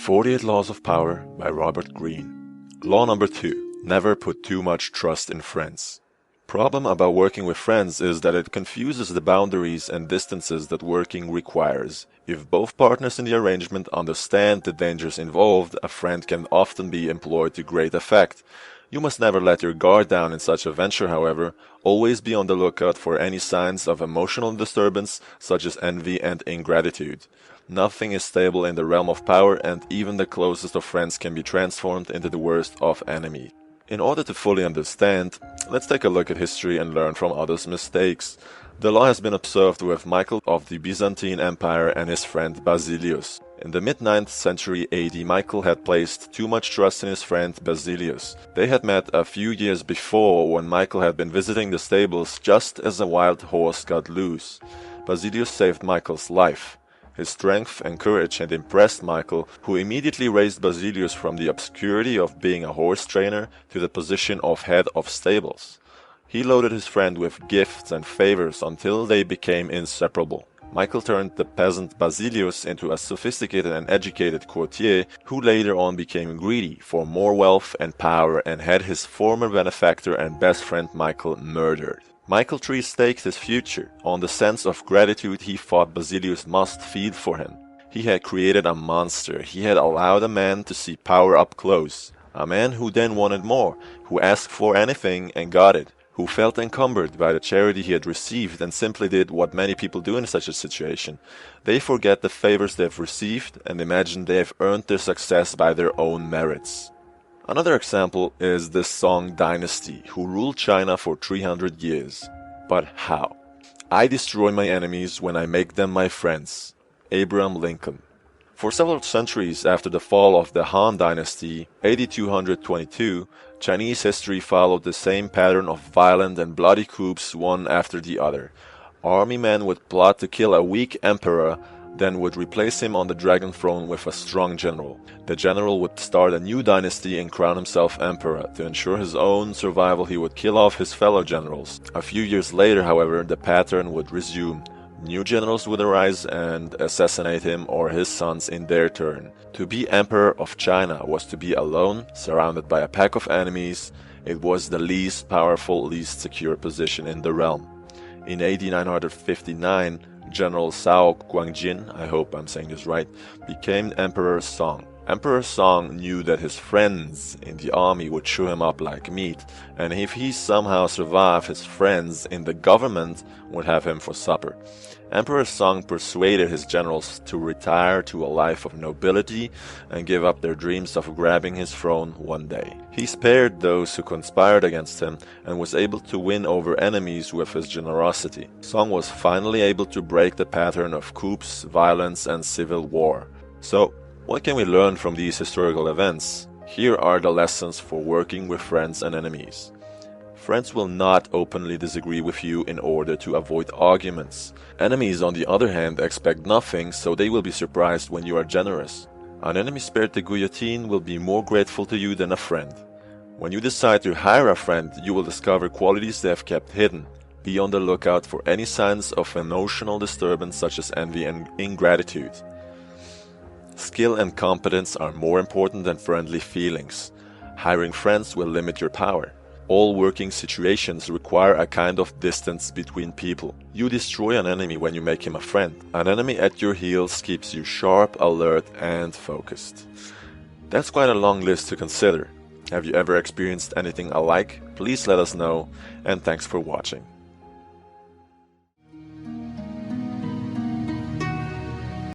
48 Laws of Power by Robert Greene. Law number 2. Never put too much trust in friends. Problem about working with friends is that it confuses the boundaries and distances that working requires. If both partners in the arrangement understand the dangers involved, a friend can often be employed to great effect. You must never let your guard down in such a venture, however. Always be on the lookout for any signs of emotional disturbance, such as envy and ingratitude. Nothing is stable in the realm of power, and even the closest of friends can be transformed into the worst of enemies. In order to fully understand, let's take a look at history and learn from others' mistakes. The law has been observed with Michael of the Byzantine Empire and his friend Basileus. In the mid-9th century AD, Michael had placed too much trust in his friend Basileus. They had met a few years before when Michael had been visiting the stables just as a wild horse got loose. Basileus saved Michael's life. His strength and courage had impressed Michael, who immediately raised Basileus from the obscurity of being a horse trainer to the position of head of stables. He loaded his friend with gifts and favors until they became inseparable. Michael turned the peasant Basileus into a sophisticated and educated courtier who later on became greedy for more wealth and power and had his former benefactor and best friend Michael murdered. Michael III staked his future on the sense of gratitude he thought Basileus must feel for him. He had created a monster. He had allowed a man to see power up close. A man who then wanted more, who asked for anything and got it, who felt encumbered by the charity he had received and simply did what many people do in such a situation. They forget the favors they have received and imagine they have earned their success by their own merits. Another example is the Song dynasty, who ruled China for 300 years. But how? I destroy my enemies when I make them my friends. Abraham Lincoln. For several centuries after the fall of the Han dynasty, 8222, Chinese history followed the same pattern of violent and bloody coups one after the other. Army men would plot to kill a weak emperor, then would replace him on the dragon throne with a strong general. The general would start a new dynasty and crown himself emperor. To ensure his own survival, he would kill off his fellow generals. A few years later, however, the pattern would resume. New generals would arise and assassinate him or his sons in their turn. To be emperor of China was to be alone, surrounded by a pack of enemies. It was the least powerful, least secure position in the realm. In AD 959, General Cao Guangjin, I hope I'm saying this right, became Emperor Song. Emperor Song knew that his friends in the army would chew him up like meat, and if he somehow survived, his friends in the government would have him for supper. Emperor Song persuaded his generals to retire to a life of nobility and give up their dreams of grabbing his throne one day. He spared those who conspired against him and was able to win over enemies with his generosity. Song was finally able to break the pattern of coups, violence, and civil war. So, what can we learn from these historical events? Here are the lessons for working with friends and enemies. Friends will not openly disagree with you in order to avoid arguments. Enemies, on the other hand, expect nothing, so they will be surprised when you are generous. An enemy spared the guillotine will be more grateful to you than a friend. When you decide to hire a friend, you will discover qualities they have kept hidden. Be on the lookout for any signs of emotional disturbance such as envy and ingratitude. Skill and competence are more important than friendly feelings. Hiring friends will limit your power. All working situations require a kind of distance between people. You destroy an enemy when you make him a friend. An enemy at your heels keeps you sharp, alert, and focused. That's quite a long list to consider. Have you ever experienced anything alike? Please let us know, and thanks for watching.